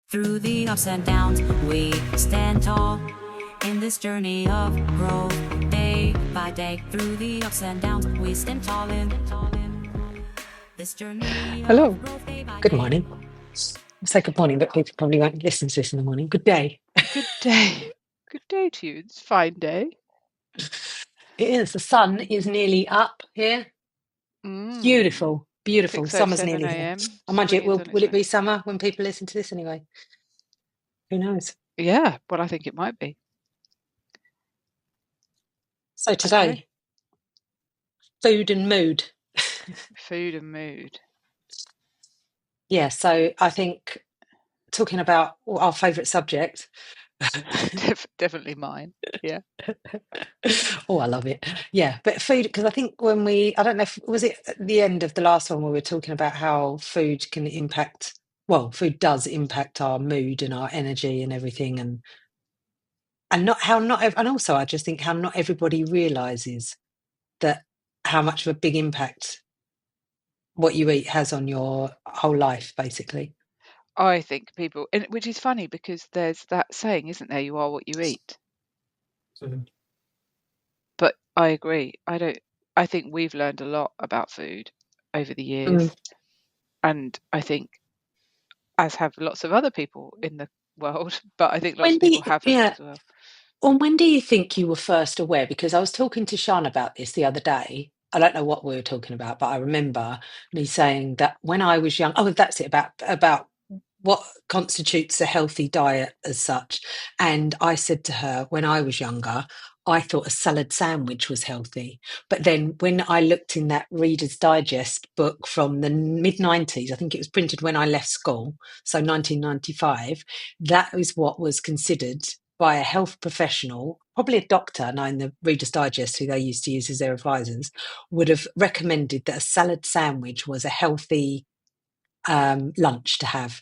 Through the ups and downs, we stand tall in this journey of growth. Day by day, through the ups and downs, we stand tall in this journey Hello. of growth. Day by Good day. morning. I'll say good morning, but people probably won't listen to this in the morning. Good day. Good day. Good day to you. It's a fine day. It is. The sun is nearly up here. Beautiful. Beautiful. Summer's 6:07 nearly here. a.m. I mind you, Spring is on will its it be way. summer when people listen to this anyway? Who knows? Yeah, well, I think it might be. So I don't know. today, food and mood. Food and mood. Yeah, so I think talking about our favourite subject. Definitely mine. Yeah. Oh, I love it. Yeah, but food, because I think I don't know, was it at the end of the last one where we were talking about how food can impact, well, food does impact our mood and our energy and everything, and not how not, and also I just think how not everybody realizes that how much of a big impact what you eat has on your whole life, basically. I think people, which is funny because there's that saying, isn't there? You are what you eat. But I agree. I think we've learned a lot about food over the years. And I think, as have lots of other people in the world, but I think lots of people haven't as well. Well, when do you think you were first aware? Because I was talking to Sean about this the other day. I don't know what we were talking about, but I remember me saying that when I was young. Oh, that's it, about what constitutes a healthy diet as such. And I said to her, when I was younger, I thought a salad sandwich was healthy. But then when I looked in that Reader's Digest book from the mid-90s, I think it was printed when I left school, so 1995, that is what was considered by a health professional, probably a doctor, knowing the Reader's Digest, who they used to use as their advisors, would have recommended that a salad sandwich was a healthy lunch to have.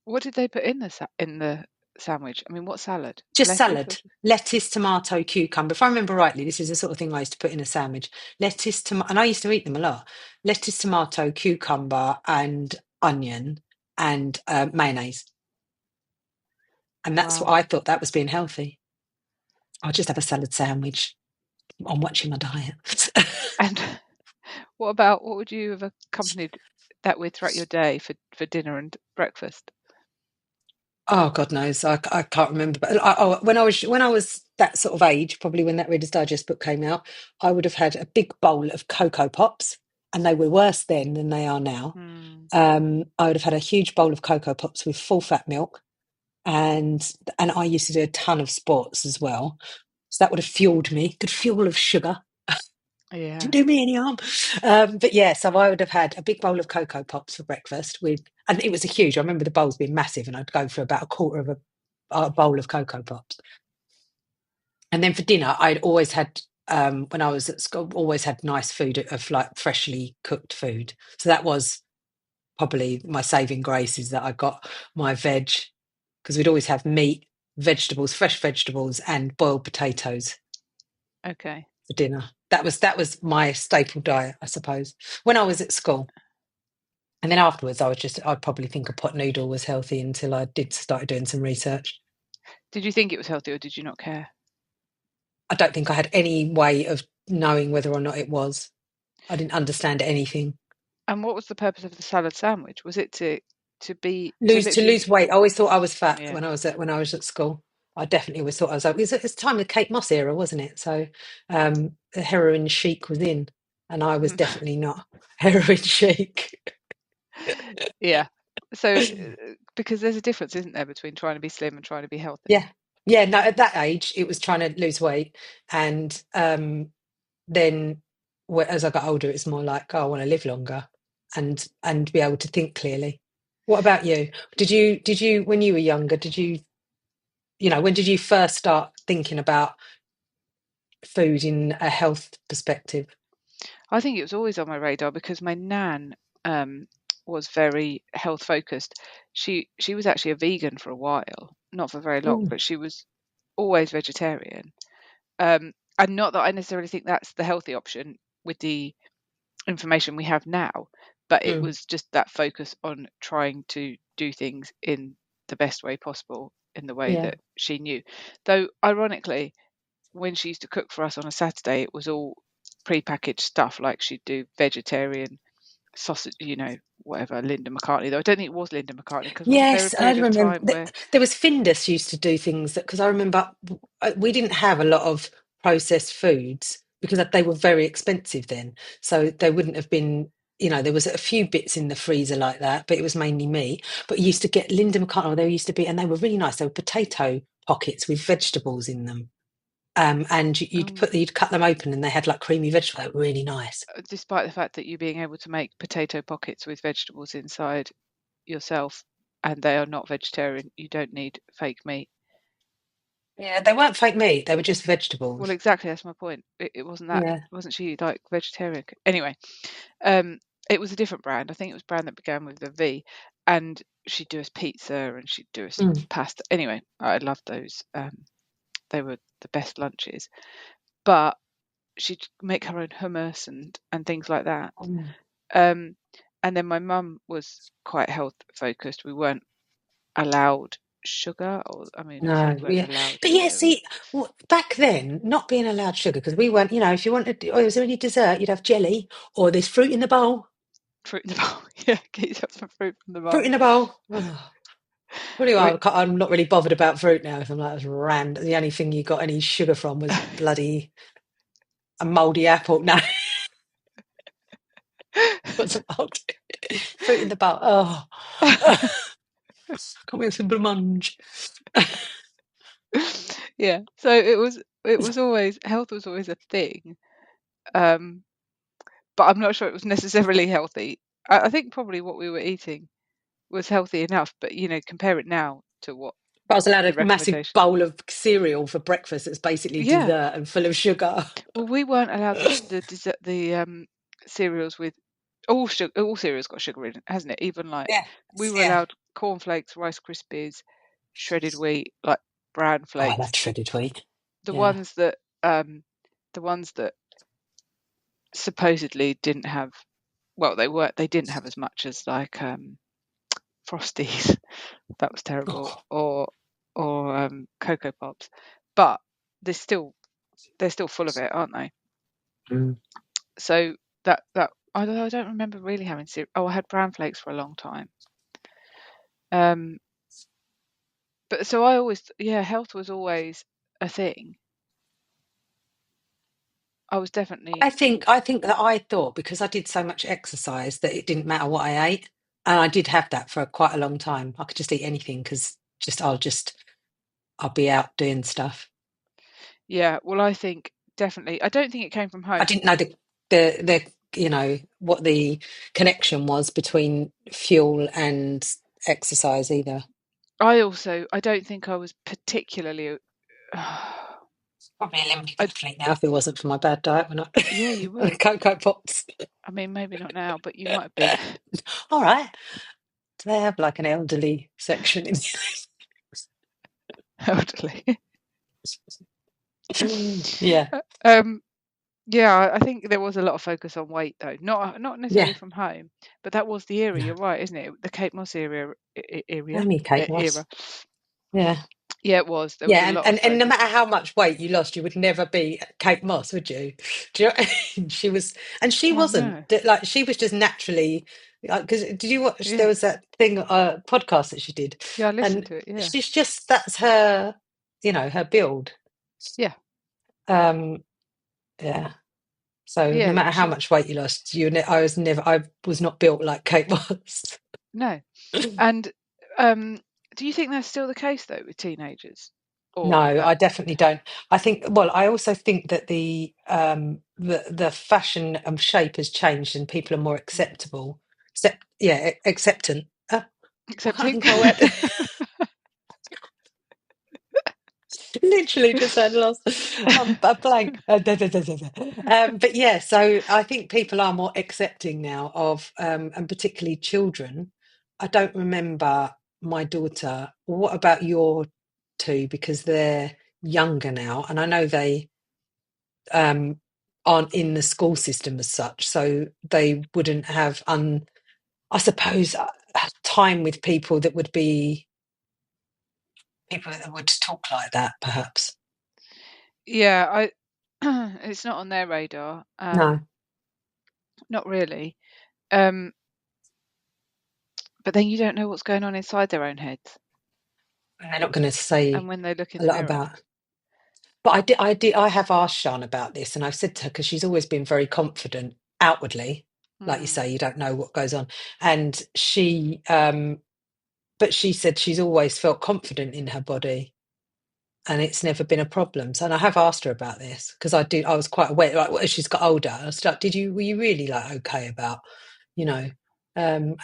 What did they put in the sandwich? I mean, what salad? Just Lettuce? salad, lettuce, tomato, cucumber. If I remember rightly, this is the sort of thing I used to put in a sandwich. Lettuce, and I used to eat them a lot. Lettuce, tomato, cucumber, and onion, and mayonnaise. And that's what Wow. I thought that was being healthy. I'll just have a salad sandwich. I'm watching my diet. And what would you have accompanied that with throughout your day for dinner and breakfast? Oh, God knows. I can't remember. But when I was that sort of age, probably when that Reader's Digest book came out, I would have had a big bowl of Cocoa Pops, and they were worse then than they are now. I would have had a huge bowl of Cocoa Pops with full fat milk, and I used to do a ton of sports as well, so that would have fueled me. Good fuel of sugar. Yeah. Didn't do me any harm. But yeah, so I would have had a big bowl of Cocoa Pops for breakfast and it was a huge, I remember the bowls being massive, and I'd go for about a quarter of a bowl of Cocoa Pops. And then for dinner, I'd always had, when I was at school, always had nice food of like freshly cooked food. So that was probably my saving grace, is that I got my veg, because we'd always have meat, vegetables, fresh vegetables, and boiled potatoes. Okay. For dinner. That was my staple diet, I suppose, when I was at school. And then afterwards, I'd probably think a pot noodle was healthy until I started doing some research. Did you think it was healthy, or did you not care? I don't think I had any way of knowing whether or not it was. I didn't understand anything. And what was the purpose of the salad sandwich? Was it to Lose weight. I always thought I was fat Yeah. when I was at school. I definitely always thought I was. It's the time of the Kate Moss era, wasn't it? So the heroin chic was in, and I was definitely not heroin chic. Yeah. So because there's a difference, isn't there, between trying to be slim and trying to be healthy? Yeah. No, at that age, it was trying to lose weight, and then as I got older, it's more like, oh, I want to live longer and be able to think clearly. What about you? Did you when you were younger? When did you first start thinking about food in a health perspective? I think it was always on my radar because my nan was very health focused. She was actually a vegan for a while, not for very long, but she was always vegetarian. And not that I necessarily think that's the healthy option with the information we have now, but it was just that focus on trying to do things in the best way possible in the way Yeah. that she knew. Though, ironically, when she used to cook for us on a Saturday, it was all pre-packaged stuff, like she'd do vegetarian sausage, whatever, Linda McCartney, though I don't think it was Linda McCartney, because wasn't there a Yes, I period of remember time where there was Findus used to do things that because I remember we didn't have a lot of processed foods because they were very expensive then. So they wouldn't have been, there was a few bits in the freezer like that, but it was mainly meat. But you used to get Linda McCartney, there used to be, and they were really nice. They were potato pockets with vegetables in them. And you'd cut them open and they had like creamy vegetables. They were really nice. despite the fact that you being able to make potato pockets with vegetables inside yourself and they are not vegetarian, you don't need fake meat. Yeah, they weren't fake meat. They were just Well, vegetables. exactly, that's my point. It wasn't that. Yeah. Wasn't she like vegetarian? Anyway, it was a different brand. I think it was a brand that began with a V, and she'd do us pizza and she'd do us Mm. pasta. Anyway, I loved those. They were the best lunches. But she'd make her own hummus and things like that. Mm. And then my mum was quite health focused. We weren't allowed sugar, or I mean, I say No, we weren't yeah, allowed. but yeah, see, back then, not being allowed sugar because we weren't, if you wanted, oh, was there any dessert, you'd have jelly or there's fruit in the bowl. Fruit in the bowl. Yeah, get yourself some fruit from the Fruit bowl. in the bowl. Oh. Really, We, I'm not really bothered about fruit now. If I'm like, that's random. The only thing you got any sugar from was bloody a mouldy apple. No, what's a mouldy fruit in the bowl? Oh, come here, some blancmange. yeah. So it was always, health was always a thing. But I'm not sure it was necessarily healthy. I think probably what we were eating was healthy enough, but compare it now to what I was allowed the a massive recommendation. bowl of cereal for breakfast. It's basically Yeah. dessert and full of sugar. Well, we weren't allowed the dessert, the cereals with all sugar. All cereals got sugar in it, hasn't it? Even like Yeah, we were yeah. allowed cornflakes, Rice Krispies, shredded wheat, like bran Oh, I flakes. love shredded wheat. The Yeah. ones that the ones that supposedly didn't have, well, they didn't have as much as like Frosties. That was terrible. Oh. Or Cocoa Pops, but they're still full of it, aren't they? Mm. So that although I don't remember really having cereal. Oh, I had bran flakes for a long time. But so I always, health was always a thing. I was definitely, I think that I thought because I did so much exercise that it didn't matter what I ate, and I did have that for quite a long time. I could just eat anything because I'll be out doing stuff. yeah. Well, I think definitely. I don't think it came from I home. didn't know the what the connection was between fuel and exercise either. I don't think I was particularly. Probably Olympic I, athlete now if it wasn't for my bad diet when I yeah, you the would. Cocoa Pops. I mean, maybe not now, but you might have been. All right. Do they have like an elderly section in Elderly. Yeah. Yeah, I think there was a lot of focus on weight though, not necessarily Yeah. from home, but that was the era. No. You're right, isn't it? The Kate Moss Only Kate Moss. era. Yeah. Yeah, it was. There was a Yeah, lot of and no focus matter on. how much weight you lost, you would never be Kate Moss, would you? Do you know? She was, and she Oh wasn't no. like she was just naturally. Because did you watch? There Yeah, was that thing, podcast that she did, yeah, I listened and to it. Yeah, she's just that's her, her build. yeah, Um, yeah. So no yeah. matter how much weight you lost, I was not built like Kate Moss. No. And do you think that's still the case though with teenagers, No, or I definitely don't. I think, well, I also think that the fashion shape has changed and people are more acceptable. Acceptant. I can't accepting? think of my word. Literally just had lost a blank. But yeah, so I think people are more accepting now of, and particularly children. I don't remember my daughter. What about your two? Because they're younger now, and I know they um, aren't in the school system as such, so they wouldn't have, I suppose, time with people that would be. people that would talk like that, perhaps. Yeah, I it's not on their radar. No, Not really. Um, but then you don't know what's going on inside their own heads, and they're not going to say and when they look in a the lot mirror. about. But I have asked Sean about this, and I've said to her because she's always been very confident outwardly, like you Mm, say, you don't know what goes on, and but she said she's always felt confident in her body, and it's never been a problem. So, and I have asked her about this because I was quite aware, like as she's got older, I was like, were you really like okay about, you know,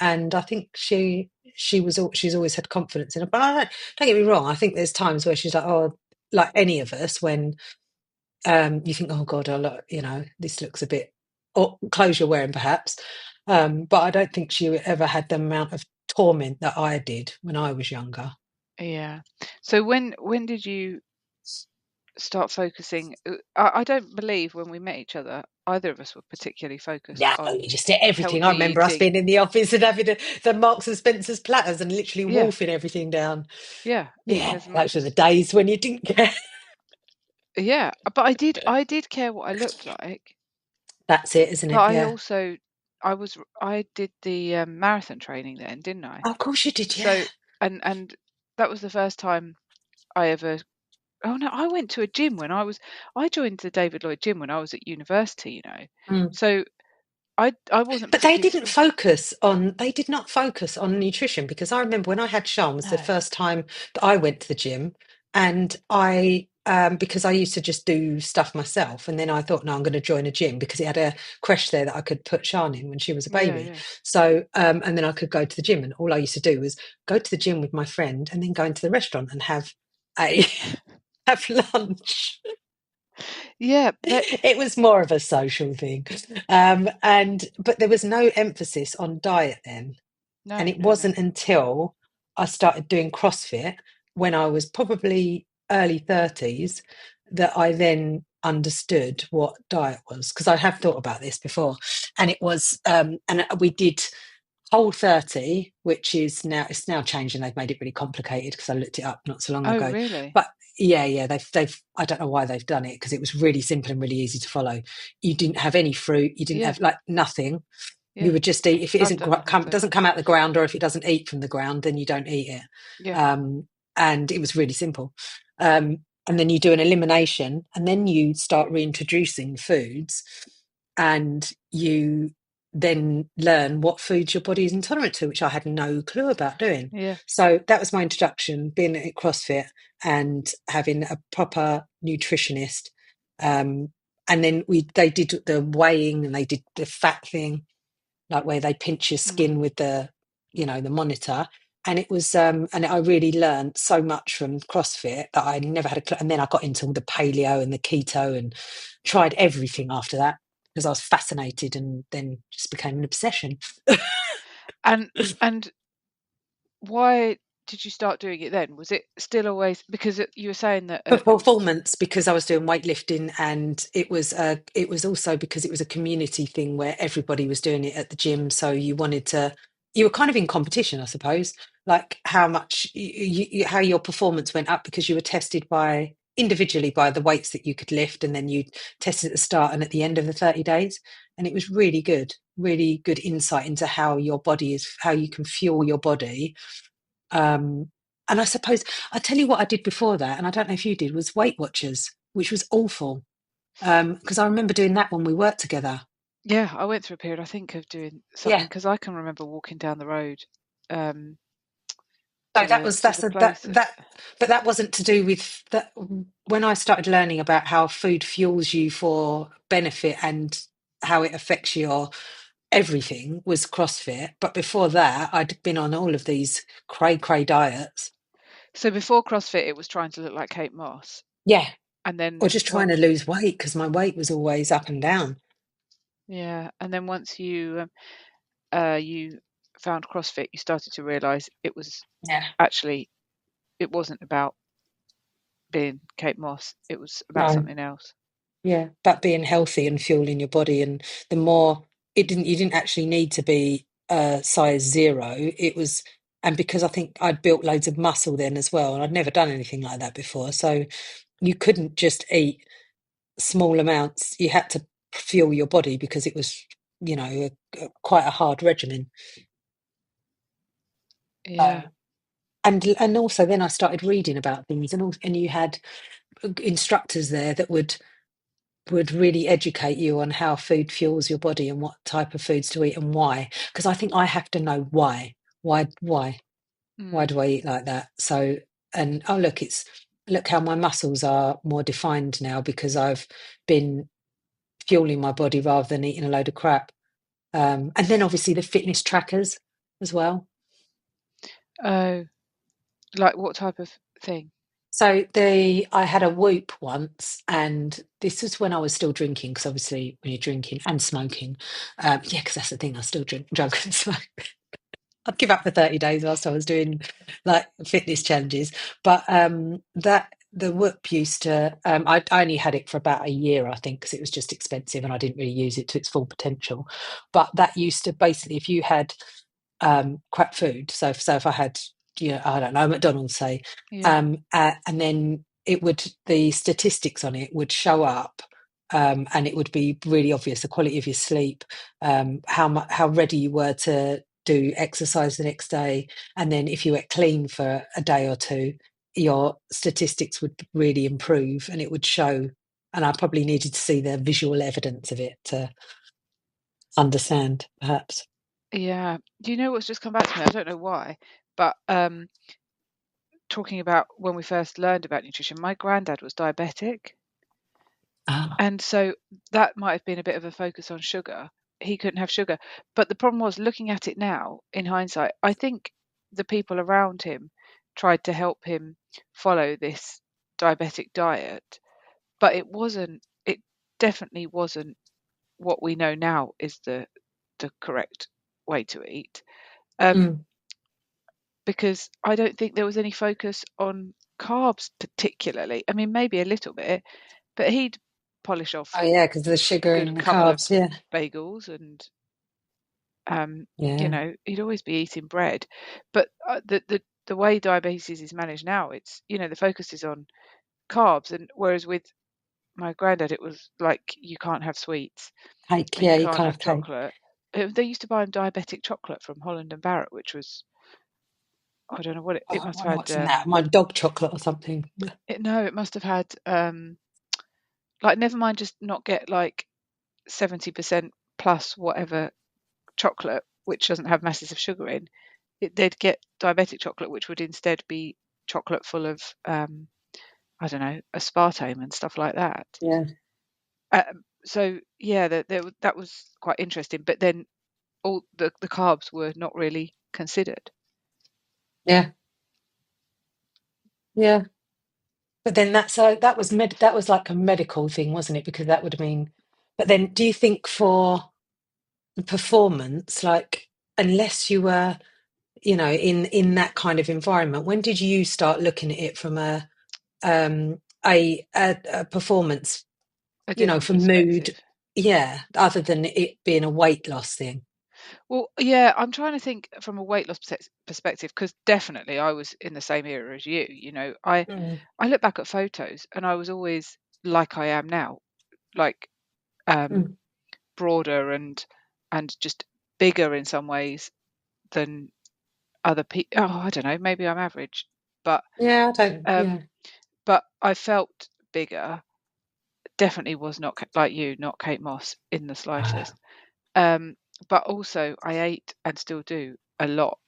and I think she's always had confidence in her. But don't get me wrong, I think there's times where she's like, oh, like any of us when you think, oh God, this looks a bit, or clothes you're wearing perhaps. But I don't think she ever had the amount of torment that I did when I was younger. yeah. So when did you start focusing? I don't believe when we met each other, either of us were particularly focused Yeah, on you just did everything. I healthy remember us eating. being in the office and having the Marks and Spencer's platters and literally Yeah, wolfing everything down. yeah, eating Yeah, as much those were the as days when you didn't care. yeah. But I did care what I looked like. That's it, isn't But it? I Yeah. also I did the marathon training then, didn't I? Oh, of course you did. Yeah. So and that was the first time I ever. Oh no, I went to a gym when I joined the David Lloyd gym when I was at university, you know. Mm. So I wasn't But they particularly didn't they did not focus on nutrition because I remember when I had Sean was the no. first time that I went to the gym and because I used to just do stuff myself and then I thought, no, I'm going to join a gym because it had a creche there that I could put Sean in when she was a Yeah, baby. yeah. So, and then I could go to the gym and all I used to do was go to the gym with my friend and then go into the restaurant and a, have lunch. Yeah, that It was more of a social thing. But there was no emphasis on diet then. And no, it no, no. wasn't until I started doing CrossFit when I was probably early 30s that I then understood what diet was. Because I have thought about this before. And it was, and we did Whole 30, which is now it's now changed and they've made it really complicated because I looked it up not so long Oh, ago. really? But yeah, they've I don't know why they've done it because it was really simple and really easy to follow. You didn't have any fruit, you didn't Yeah, have like nothing. You yeah. would just eat if it I've isn't done the whole doesn't 30. come out the ground or if it doesn't eat from the ground, then you don't eat it. Yeah, Um, and it was really simple. And then you do an elimination, and then you start reintroducing foods, and you then learn what foods your body is intolerant to, which I had no clue about doing. yeah. So that was my introduction, being at CrossFit and having a proper nutritionist. And then they did the weighing and they did the fat thing, like where they pinch your skin Mm. with the monitor. And it was, and I really learned so much from CrossFit that I never had a clue. And then I got into all the paleo and the keto and tried everything after that because I was fascinated and then just became an obsession. And and why did you start doing it then? Was it still always because you were saying that For performance, because I was doing weightlifting, and it was also because it was a community thing where everybody was doing it at the gym. So you were kind of in competition, I suppose, like how much how your performance went up because you were tested by individually by the weights that you could lift, and then you tested at the start and at the end of the 30 days. And it was really good insight into how your body is, how you can fuel your body. And I suppose I tell you what I did before that, and I don't know if you did, was Weight Watchers, which was awful. Because I remember doing that when we worked together. yeah, I went through a period I think of doing something Yeah. because I can remember walking down the road um So to the place. but that wasn't to do with that. When I started learning about how food fuels you for benefit and how it affects your everything was CrossFit. But before that, I'd been on all of these cray diets. So before CrossFit, it was trying to look like Kate Moss, Yeah. and then Or just trying to once, lose weight because my weight was always up and down. yeah, and then once you found CrossFit, you started to realise it was Yeah. actually it wasn't about being Kate Moss. It was about No. something else. Yeah, but being healthy and fueling your body, and the more you didn't actually need to be size 0. It was And because I think I'd built loads of muscle then as well, and I'd never done anything like that before. So you couldn't just eat small amounts. You had to fuel your body because it was, quite a hard regimen. Yeah. And also then I started reading about things, and you had instructors there that would really educate you on how food fuels your body and what type of foods to eat and why. Because I think I have to know why. Why Mm. do I eat like that? So, and oh look how my muscles are more defined now because I've been fueling my body rather than eating a load of crap. And then obviously the fitness trackers as well. Oh, like what type of thing? So I had a Whoop once, and this was when I was still drinking, because obviously when you're drinking and smoking, yeah, because that's the thing, I still drunk and smoke. I'd give up for 30 days whilst I was doing like fitness challenges. But that the Whoop used to, I only had it for about a year, I think, because it was just expensive and I didn't really use it to its full potential. But that used to basically, if you had crap food, so if I had, I don't know, McDonald's, say, Yeah. and then the statistics on it would show up. And it would be really obvious the quality of your sleep, how ready you were to do exercise the next day, and then if you ate clean for a day or two, your statistics would really improve, and it would show. And I probably needed to see the visual evidence of it to understand, perhaps. Yeah. Do you know what's just come back to me? I don't know why, but talking about when we first learned about nutrition, my granddad was diabetic. Ah, And so that might have been a bit of a focus on sugar. He couldn't have sugar. But the problem was, looking at it now in hindsight, I think the people around him tried to help him follow this diabetic diet, but it definitely wasn't what we know now is the correct way to eat. Um, mm. because I don't think there was any focus on carbs particularly. I mean, maybe a little bit, but he'd polish off Oh yeah, because of the a sugar good and the couple of carbs. Yeah, bagels and yeah, he'd always be eating bread. But the way diabetes is managed now, it's the focus is on carbs, and whereas with my granddad it was like you can't have sweets cake. and you Yeah, you can't can't have have cake. chocolate. They used to buy him diabetic chocolate from Holland and Barrett, which was, I don't know what it Oh, I must wonder have what's in had. that. My dog chocolate or something. It must have had like, never mind just not get like 70% plus whatever chocolate, which doesn't have masses of sugar in. They'd get diabetic chocolate, which would instead be chocolate full of I don't know, aspartame and stuff like that. Yeah, So yeah, that was quite interesting. But then all the carbs were not really considered. yeah, yeah. But then that was like a medical thing, wasn't it? Because that would have been. But then, do you think for performance, like unless you were, in that kind of environment, when did you start looking at it from a performance, A different for mood? perspective. Yeah, other than it being a weight loss thing. Well, yeah, I'm trying to think from a weight loss perspective, because definitely I was in the same era as you. Mm, I look back at photos and I was always like I am now, like um, mm. broader and just bigger in some ways than other people. Oh, I don't know, maybe I'm average, but Yeah, I don't. um, Yeah, but I felt bigger. Definitely was not like you, not Kate Moss in the Ah, slightest. Um, but also I ate and still do a lot,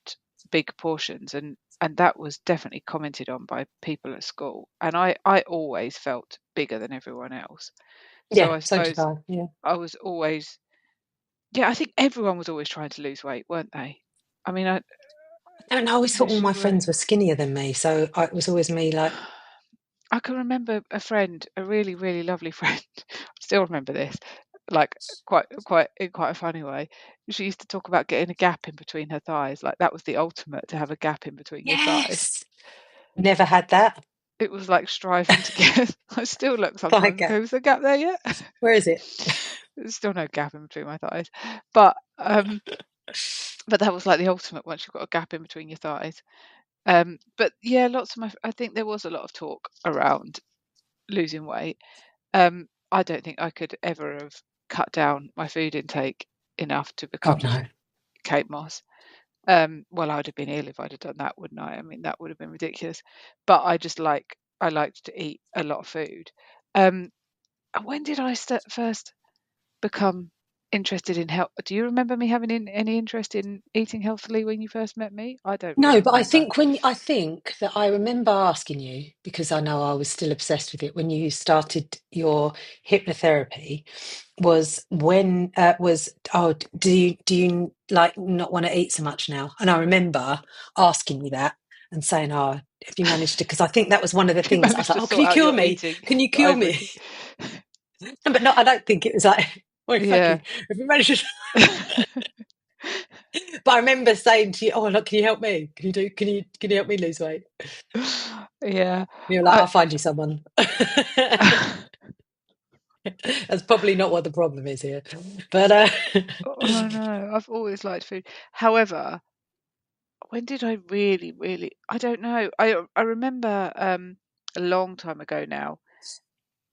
big portions, and that was definitely commented on by people at school. And I always felt bigger than everyone else. So yeah. I So did suppose I. Yeah. I was always, yeah, I think everyone was always trying to lose weight, weren't they? I mean, I don't know. I always thought all unless my you were. friends were skinnier than me, so it was always me. Like, I can remember a friend, a really, really lovely friend. I still remember this, like quite a funny way. She used to talk about getting a gap in between her thighs, like that was the ultimate, to have a gap in between your thighs. yes, never had that. It was like striving to get. I still look sometimes Like, and go, "Was there a gap there yet?" where is it? There's still no gap in between my thighs, but but that was like the ultimate once you've got a gap in between your thighs. But yeah, I think there was a lot of talk around losing weight. I don't think I could ever have cut down my food intake enough to Oh become no. Kate Moss. Well, I would have been ill if I'd have done that, wouldn't I? I mean, that would have been ridiculous. But I liked to eat a lot of food. Um, when did I first become interested in health? Do you remember me having any interest in eating healthily when you first met me? I don't No, really but remember. I think that I remember asking you, because I know I was still obsessed with it when you started your hypnotherapy, was when was oh do you like not want to eat so much now? And I remember asking you that and saying, oh, have you managed to, because I think that was one of the If you things I was managed like, to oh, can sort you out cure your me? eating Can you cure over. me? But no, I don't think it was like, oh, Yeah. fucking, have you managed to... But I remember saying to you, oh, look, can you help me? Can you help me lose weight? Yeah. You're like, I, I'll find you someone. That's probably not what the problem is here. But oh no, I've always liked food. However, when did I really, really? I don't know. I remember a long time ago now,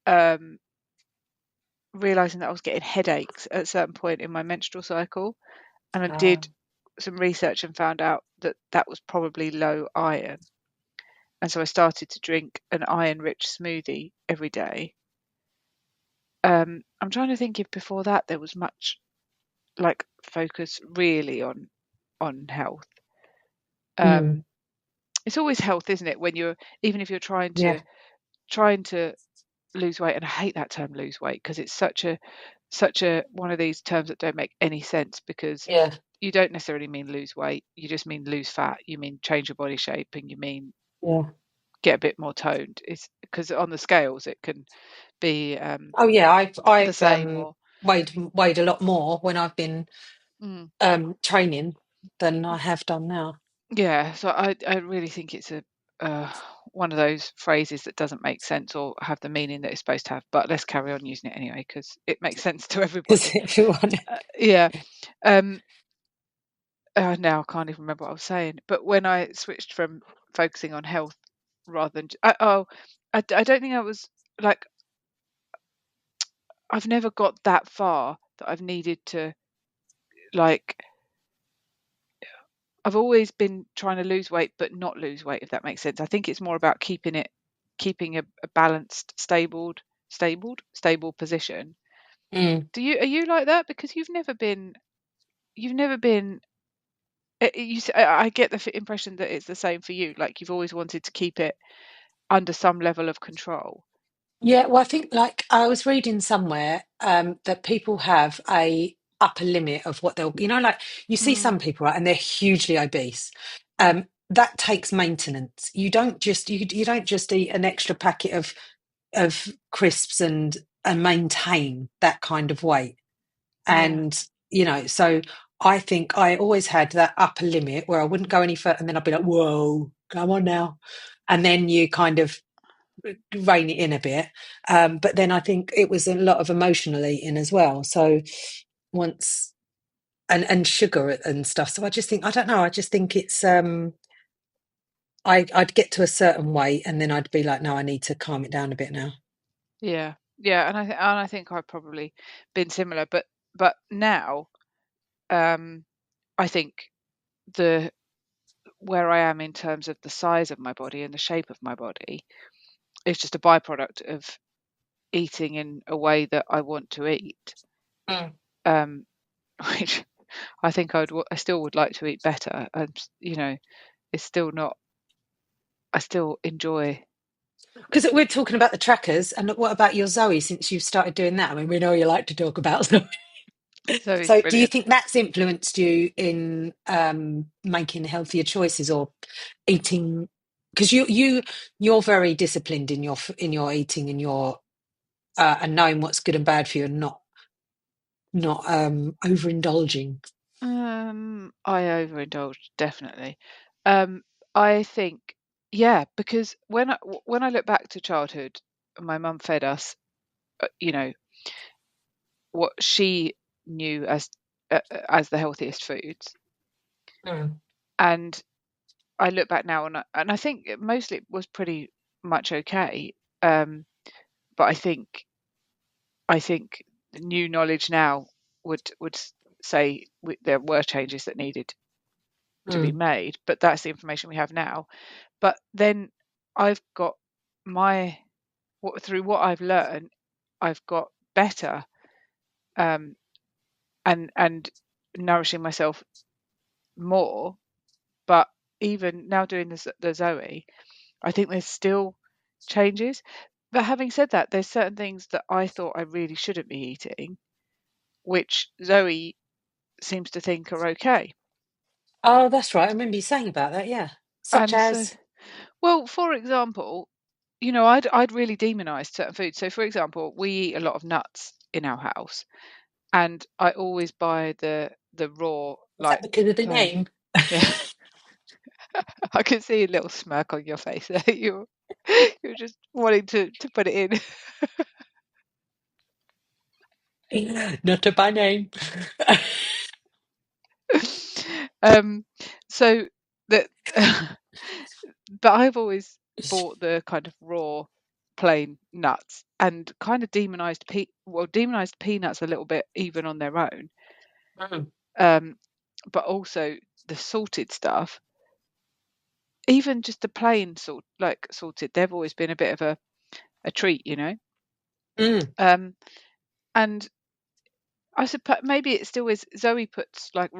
um, realizing that I was getting headaches at a certain point in my menstrual cycle, and I did some research and found out that that was probably low iron, and so I started to drink an iron-rich smoothie every day. I'm trying to think if before that there was much like focus really on health. mm, Um, it's always health, isn't it? When you're even if you're yeah, trying to lose weight, and I hate that term lose weight because it's such a one of these terms that don't make any sense because yeah, you don't necessarily mean lose weight, you just mean lose fat, you mean change your body shape, and you mean yeah. get a bit more toned. It's because on the scales it can be Oh yeah, the I've same or weighed a lot more when I've been mm, training than I have done now. yeah. So I really think it's a uh, one of those phrases that doesn't make sense or have the meaning that it's supposed to have. But let's carry on using it anyway because it makes sense to Because everybody. everyone, Yeah. Um, now I can't even remember what I was saying. But when I switched from focusing on health rather than I don't think I was like I've never got that far that I've needed to like I've always been trying to lose weight but not lose weight, if that makes sense. I think it's more about keeping a balanced, stable position. mm. Are you like that? Because you've never been I get the impression that it's the same for you. Like you've always wanted to keep it under some level of control. Yeah, well, I think like I was reading somewhere that people have a upper limit of what they'll, like you see Mm, some people, right, and they're hugely obese. That takes maintenance. You don't just eat an extra packet of crisps and maintain that kind of weight. yeah, And so I think I always had that upper limit where I wouldn't go any further, and then I'd be like, "Whoa, come on now," and then you kind of rein it in a bit. But then I think it was a lot of emotional eating as well. So once and sugar and stuff. So I don't know. I just think it's I'd get to a certain weight and then I'd be like, no, I need to calm it down a bit now. yeah, yeah. And I think I've probably been similar, but now I think the where I am in terms of the size of my body and the shape of my body is just a byproduct of eating in a way that I want to eat. Mm. Um, which I think I still would like to eat better, and it's still not. I still enjoy. Because we're talking about the trackers, and what about your Zoe since you've started doing that? I mean, we know you like to talk about Zoe. So it's So, do you brilliant. think that's influenced you in making healthier choices or eating? Because you're very disciplined in your eating and your and knowing what's good and bad for you, and not overindulging. I overindulged definitely. Um, I think, yeah, because when I look back to childhood, my mum fed us, you know, what she knew as the healthiest foods, Mm. And I look back now, and I think mostly it was pretty much okay. But I think the new knowledge now would say there were changes that needed to be Mm. made, but that's the information we have now. But then I've got my through what I've learned, I've got better, um, and nourishing myself more. But even now doing the Zoe, I think there's still changes. But having said that, there's certain things that I thought I really shouldn't be eating, which Zoe seems to think are okay. Oh, that's right. I remember you saying about that. Yeah. Such And so, as, well, for example, I'd really demonized certain foods. So, for example, we eat a lot of nuts in our house, and I always buy the raw, is that like, because of the plain. name? Yeah, I can see a little smirk on your face there. You're just wanting to put it in. Not a by name. um, so that, but I've always bought the kind of raw, plain nuts and kind of demonized peanuts a little bit even on their own. Mm. Um, but also the salted stuff, even just the plain salted, they've always been a bit of a treat. Mm. Um, and I suppose maybe it still is. Zoe puts like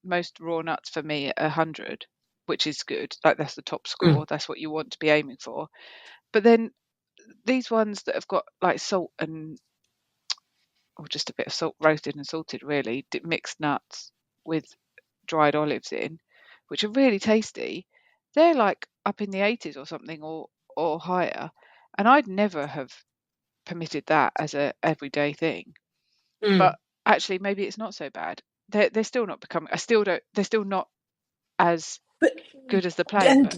most raw nuts for me at 100, which is good. Like that's the top Mm. score. That's what you want to be aiming for. But then these ones that have got like salt or just a bit of salt, roasted and salted, really mixed nuts with dried olives in, which are really tasty. They're like up in the 80s or something, or higher, and I'd never have permitted that as a everyday thing. But Mm. actually, maybe it's not so bad. They're still not becoming. I still don't. They're still not as But good as the plain, but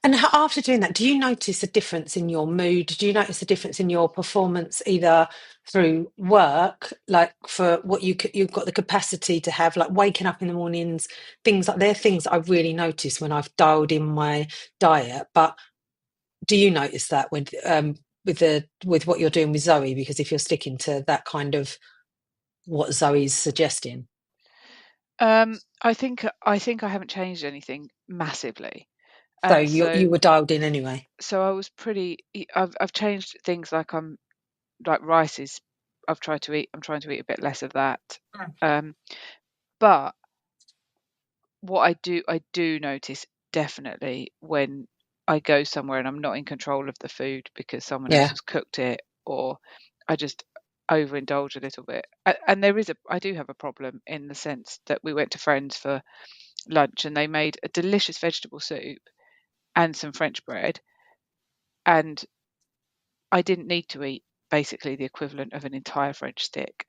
and after doing that, do you notice a difference in your mood? Do you notice a difference in your performance, either through work, like for what you've got the capacity to have, like waking up in the mornings, things like they're things that I really notice when I've dialed in my diet. But do you notice that with what you're doing with Zoe? Because if you're sticking to that kind of what Zoe's suggesting, I think I haven't changed anything massively, so and you were dialed in anyway. so I was pretty. I've changed things like rice is. I'm trying to eat a bit less of that. Um, but what I do notice definitely when I go somewhere and I'm not in control of the food because someone else Yeah. has cooked it, or I just overindulge a little bit. And I do have a problem in the sense that we went to friends for lunch and they made a delicious vegetable soup and some French bread, and I didn't need to eat basically the equivalent of an entire French stick.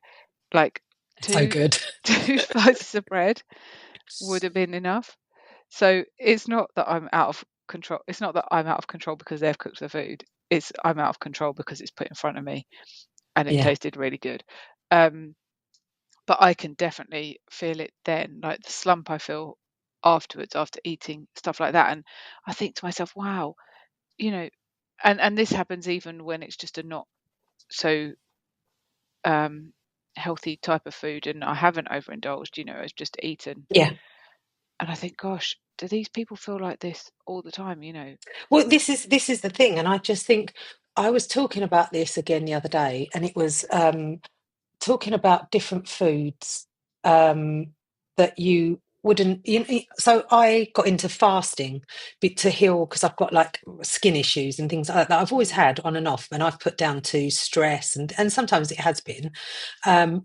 Like So two good. two slices of bread would have been enough. So it's not that I'm out of control. It's not that I'm out of control because they've cooked the food. It's I'm out of control because it's put in front of me and it Yeah. tasted really good. Um, but I can definitely feel it then, like the slump I feel afterwards after eating stuff like that. And I think to myself, wow, you know, and this happens even when it's just a not so um healthy type of food and I haven't overindulged, I've just eaten. Yeah. And I think, gosh, do these people feel like this all the time? Well, this is the thing, and I just think I was talking about this again the other day, and it was talking about different foods um, that you wouldn't. So I got into fasting to heal because I've got like skin issues and things like that, that I've always Mm. had on and off, and I've put down to stress, and sometimes it has been,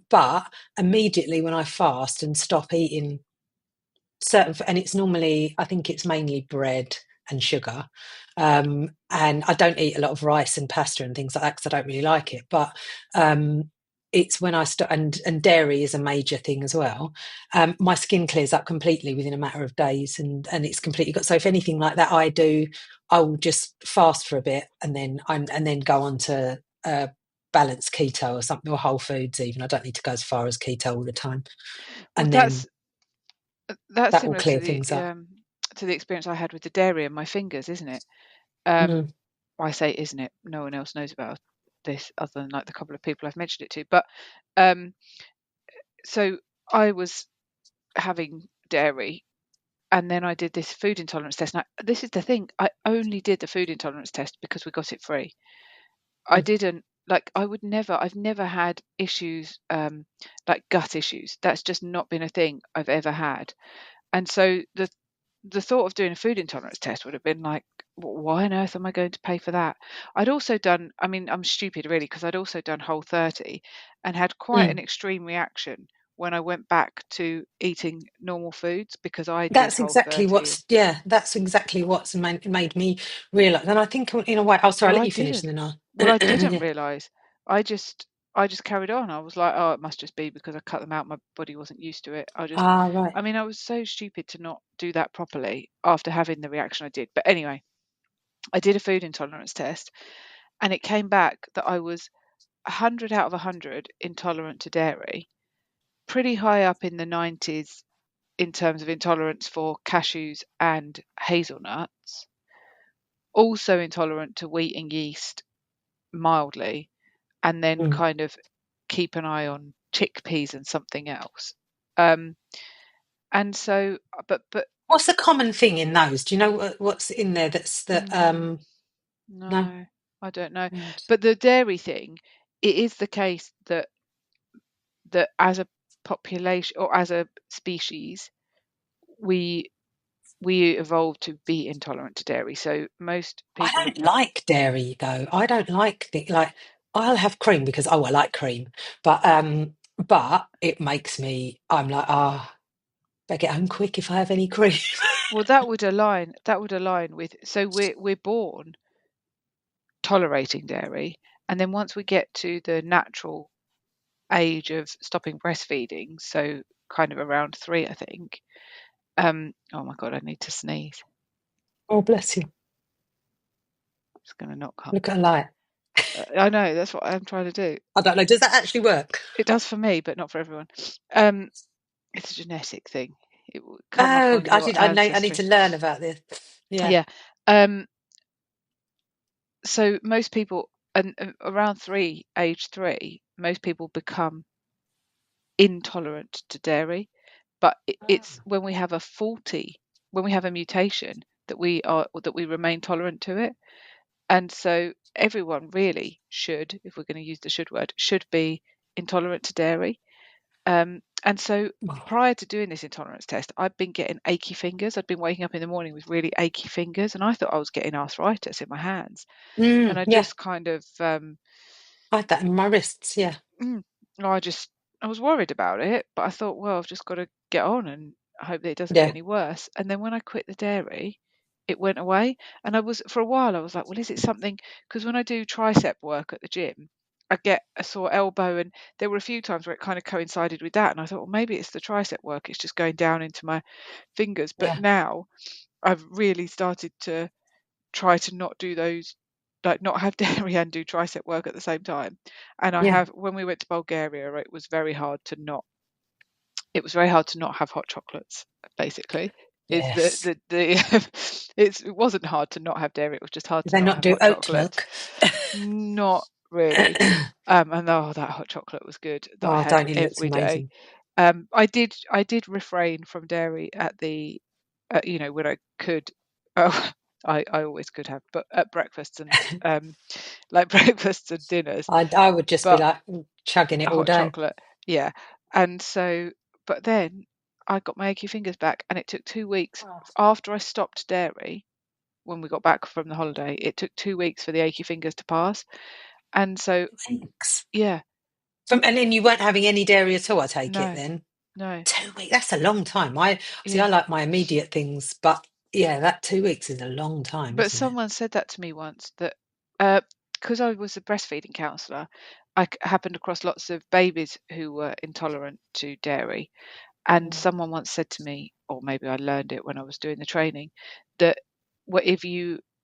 but immediately when I fast and stop eating and it's normally, I think it's mainly bread and sugar, and I don't eat a lot of rice and pasta and things like that because I don't really like it, but it's when I start, and dairy is a major thing as well. My skin clears up completely within a matter of days, and it's completely got. So if anything like that I do, I will just fast for a bit and then go on to balanced keto or something, or whole foods even. I don't need to go as far as keto all the time. Well, And that's then That's That will similar clear things up. to the experience I had with the dairy and my fingers, isn't it? Mm. I say, isn't it? No one else knows about this other than like the couple of people I've mentioned it to. But um, so I was having dairy, and then I did this food intolerance test. Now, this is the thing: I only did the food intolerance test because we got it free. I Mm. didn't like. I've never had issues like gut issues. That's just not been a thing I've ever had. And so the thought of doing a food intolerance test would have been like, why on earth am I going to pay for that? I'd also done, I mean, I'm stupid really, because I'd also done Whole30 and had quite an Mm. extreme reaction when I went back to eating normal foods because I did That's exactly Whole30. what's, yeah, that's exactly what's made me realise. And I think in a way, oh, sorry, I'll Well, let I you finish didn't. and then Well, I I'll, didn't yeah. realise. I just I just carried on. I was like, oh, it must just be because I cut them out. My body wasn't used to it. Ah, right. I mean, I was so stupid to not do that properly after having the reaction I did. But anyway, I did a food intolerance test and it came back that I was 100 out of 100 intolerant to dairy, pretty high up in the 90s in terms of intolerance for cashews and hazelnuts, also intolerant to wheat and yeast mildly, and then Mm. kind of keep an eye on chickpeas and something else. Um, and so, but What's the common thing in those? Do you know what's in there that's that? mm, No. no, I don't know. Right. But the dairy thing, it is the case that as a population or as a species, we we evolved to be intolerant to dairy. So most I people don't like dairy though. I don't like the like. I'll have cream because I like cream, but it makes me. I'm like, better get home quick if I have any cream. well, that would align with, so we're born tolerating dairy, and then once we get to the natural age of stopping breastfeeding, so kind of around 3, I think. Oh my god, I need to sneeze. Oh, bless you. It's going to not come. Look at a light. I know, that's what I'm trying to do. I don't know. Does that actually work? It does for me, but not for everyone. Um, it's a genetic thing. It will come up Oh, on your I need to ancestry. learn about this. Yeah. Yeah. Um, so most people, and around age 3, most people become intolerant to dairy, but it's when we have a faulty, when we have a mutation that we remain tolerant to it. And so everyone really should, if we're going to use the should word, should be intolerant to dairy. And so Oh. prior to doing this intolerance test, I'd been getting achy fingers. I'd been waking up in the morning with really achy fingers, and I thought I was getting arthritis in my hands. And I Yeah. just kind of, I had that in my wrists. Yeah. mm, I just, I was worried about it, but I thought, well, I've just got to get on and hope that it doesn't get Yeah. any worse. And then when I quit the dairy, it went away. And I was, for a while, I was like, well, is it something? Because when I do tricep work at the gym, I get a sore elbow, and there were a few times where it kind of coincided with that. And I thought, well, maybe it's the tricep work, it's just going down into my fingers. But Yeah. now I've really started to try to not do those, like not have dairy and do tricep work at the same time. And I Yeah. have, when we went to Bulgaria, it was very hard to not, it was very hard to not have hot chocolates, basically. Is Yes. it wasn't hard to not have dairy, it was just hard Did to they not not have do hot oat chocolates. milk? Not really. And oh, that hot chocolate was good that I Oh, had don't it looks every day. amazing. I did refrain from dairy at the, you know, when I could. Oh, I always could have, but at breakfasts and like breakfasts and dinners. I would just be But like chugging it all hot day. chocolate, yeah. And so, but then I got my achy fingers back, and it took 2 weeks Oh, after I stopped dairy. When we got back from the holiday, it took 2 weeks for the achy fingers to pass. And so, thanks. yeah, And then you weren't having any dairy at all, I take it no, then. no, 2 weeks, that's a long time. I see, I yeah. like my immediate things, but yeah, that 2 weeks is a long time, But isn't it? someone said that to me once, that because I was a breastfeeding counsellor, happened across lots of babies who were intolerant to dairy. And Mm. someone once said to me, or maybe I learned it when I was doing the training, that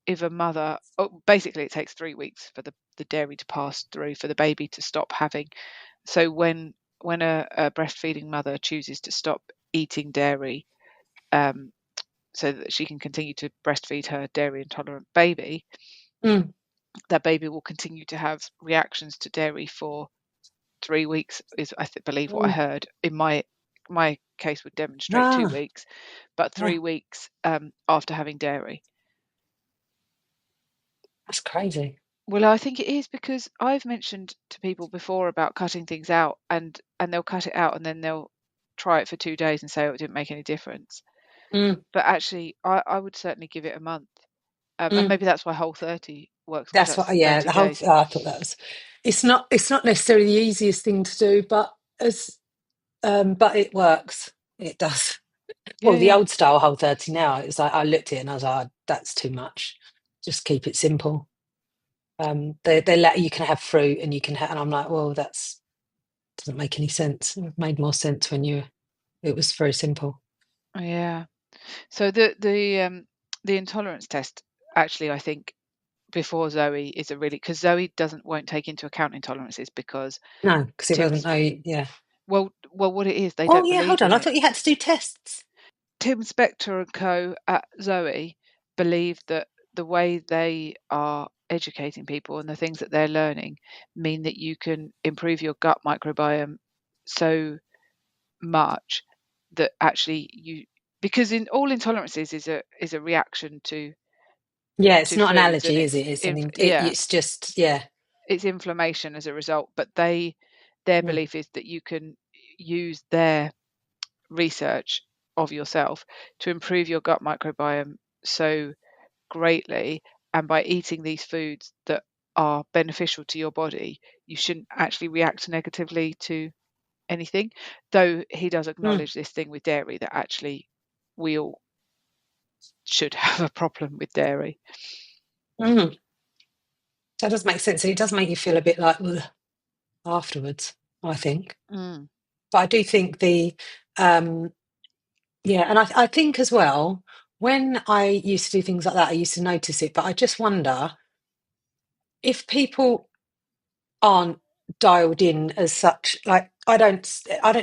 if a mother, oh, basically it takes 3 weeks for the dairy to pass through for the baby to stop having. So when a breastfeeding mother chooses to stop eating dairy, so that she can continue to breastfeed her dairy intolerant baby, that baby will continue to have reactions to dairy for 3 weeks, is believe what I heard. In my case would demonstrate 2 weeks, but 3 weeks after having dairy. That's crazy. Well, I think it is, because I've mentioned to people before about cutting things out, and they'll cut it out and then they'll try it for 2 days and say, oh, it didn't make any difference. But actually, I would certainly give it a month. And maybe that's why Whole30 works, because That's that's what, yeah, 30 the whole, days. I thought that was, it's not necessarily the easiest thing to do, but but it works. It does. Yeah, Well, the yeah. old style Whole30 now, it's like, I looked at it and I was like, "Oh, that's too much. Just keep it simple." They let you can have fruit and you can have, and I'm like, well, that's doesn't make any sense. It made more sense when it was very simple. Yeah. So the intolerance test, actually, I think before Zoe is a really, because Zoe won't take into account intolerances, because No, because it wasn't. Tim's No, yeah. well, what it is, they Oh, don't yeah. Hold believe on. in I it. thought you had to do tests. Tim Spector and co at Zoe believe that the way they are educating people and the things that they're learning mean that you can improve your gut microbiome so much that actually because in all intolerances is a reaction to Yeah, it's not an foods, and allergy, is it? It's yeah, it's just, yeah. it's inflammation as a result. But their Mm, belief is that you can use their research of yourself to improve your gut microbiome so greatly, and by eating these foods that are beneficial to your body, you shouldn't actually react negatively to anything. Though he does mm, acknowledge this thing with dairy, that actually we all should have a problem with dairy. mm. That does make sense. And it does make you feel a bit like, ugh, afterwards, I think. Mm. But I do think um, yeah, and I think as well, when I used to do things like that, I used to notice it, but I just wonder if people aren't dialed in as such. Like, I don't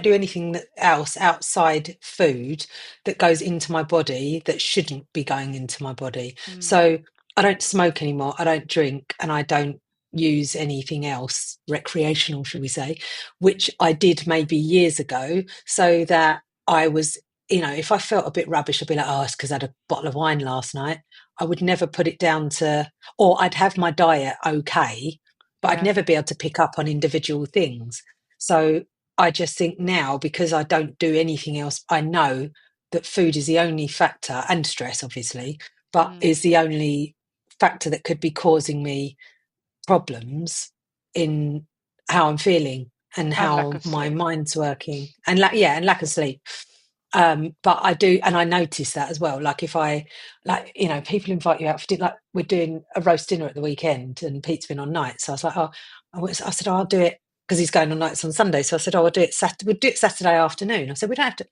do anything else outside food that goes into my body that shouldn't be going into my body. Mm. So I don't smoke anymore, I don't drink, and I don't use anything else recreational, shall we say, which I did maybe years ago, so that I was, if I felt a bit rubbish, I'd be like, oh, it's because I had a bottle of wine last night. I would never put it down to, or I'd have my diet okay, but I'd Yeah. never be able to pick up on individual things. So I just think now, because I don't do anything else, I know that food is the only factor, and stress, obviously, but Mm. is the only factor that could be causing me problems in how I'm feeling and And lack how of my sleep. mind's working, and and lack of sleep. But I do, and I notice that as well. Like, if I, like, people invite you out for like we're doing a roast dinner at the weekend, and Pete's been on nights, so I was like, oh, I said, oh, I'll do it, because he's going on nights on Sunday. So I said, oh, I'll do it Saturday. We'll do it Saturday afternoon. I said, we don't have to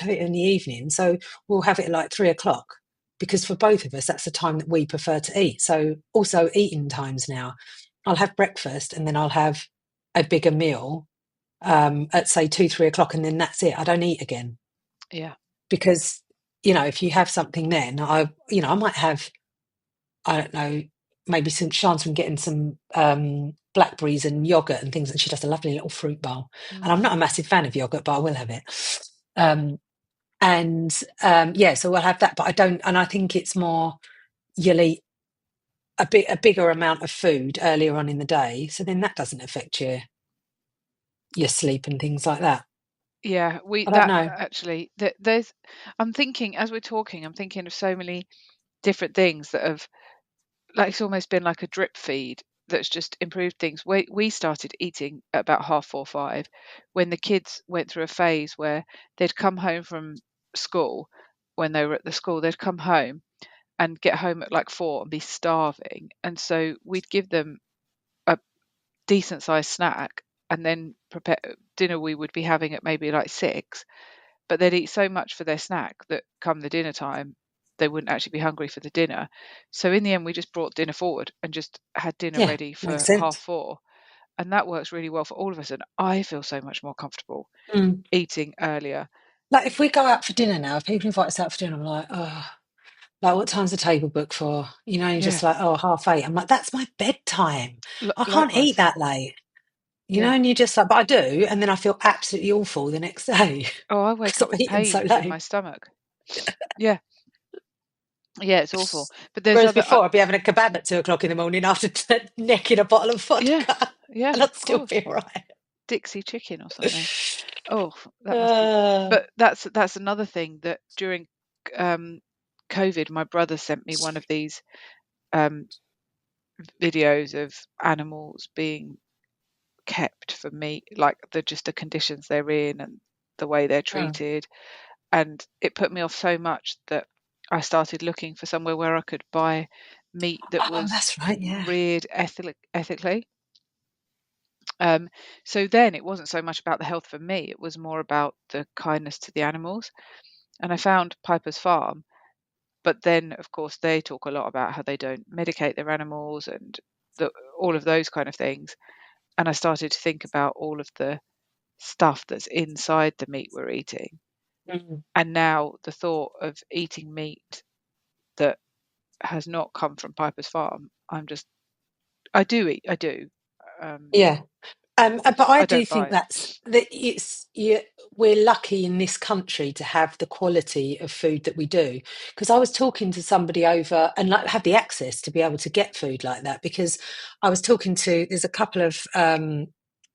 have it in the evening, so we'll have it at like 3 o'clock, because for both of us, that's the time that we prefer to eat. So also eating times now, I'll have breakfast and then I'll have a bigger meal at say 2-3 o'clock, and then that's it. I don't eat again, Yeah. because if you have something, then I might have, I don't know, maybe some chance from getting some blackberries and yogurt and things, and she does a lovely little fruit bowl, and I'm Mm. not a massive fan of yogurt, but I will have it. um and yeah, so we'll have that, but I don't, and I think it's more, you'll eat a bigger amount of food earlier on in the day, so then that doesn't affect your sleep and things like that. Yeah, I don't that know. actually, there's, I'm thinking, as we're talking, I'm thinking of so many different things that have, like, it's almost been like a drip feed that's just improved things. We started eating at about 4:30, when the kids went through a phase where they'd come home from school. When they were at the school, they'd come home and get home at like 4 and be starving, and so we'd give them a decent sized snack, and then prepare dinner. We would be having at maybe like 6, but they'd eat so much for their snack that come the dinner time, they wouldn't actually be hungry for the dinner. So in the end, we just brought dinner forward and just had dinner Yeah, ready makes for sense. 4:30. And that works really well for all of us. And I feel so much more comfortable Mm, eating earlier. Like if we go out for dinner now, if people invite us out for dinner, I'm like, oh, like what time's the table booked for? You know, you're Yeah, just like, oh, 8:30. I'm like, that's my bedtime. I can't eat likewise. that late. You know, Yeah. and you're just like, but I do, and then I feel absolutely awful the next day Oh, I wake because up I'm with eating so pains in late. my stomach. Yeah, yeah, it's awful. But there's Whereas other, before, I'd be having a kebab at 2 o'clock in the morning after necking a bottle of yeah, vodka, yeah, and I'd of still be course. all right. Dixie chicken or something. Oh, that must be. Uh, But that's another thing that during um, COVID, my brother sent me one of these um, videos of animals being kept for meat, like the conditions they're in and the way they're oh, treated, and it put me off so much that I started looking for somewhere where I could buy meat that oh, was that's right. Yeah. reared ethically. Um, so then it wasn't so much about the health for me; it was more about the kindness to the animals. And I found Piper's Farm, but then of course they talk a lot about how they don't medicate their animals and all of those kind of things. And I started to think about all of the stuff that's inside the meat we're eating. Mm. And now the thought of eating meat that has not come from Piper's Farm, I do eat, I do. Um, Yeah. But I I do don't think buy it. that we're lucky in this country to have the quality of food that we do. Because I was talking to somebody over and like have the access to be able to get food like that. Because I was talking to there's a couple of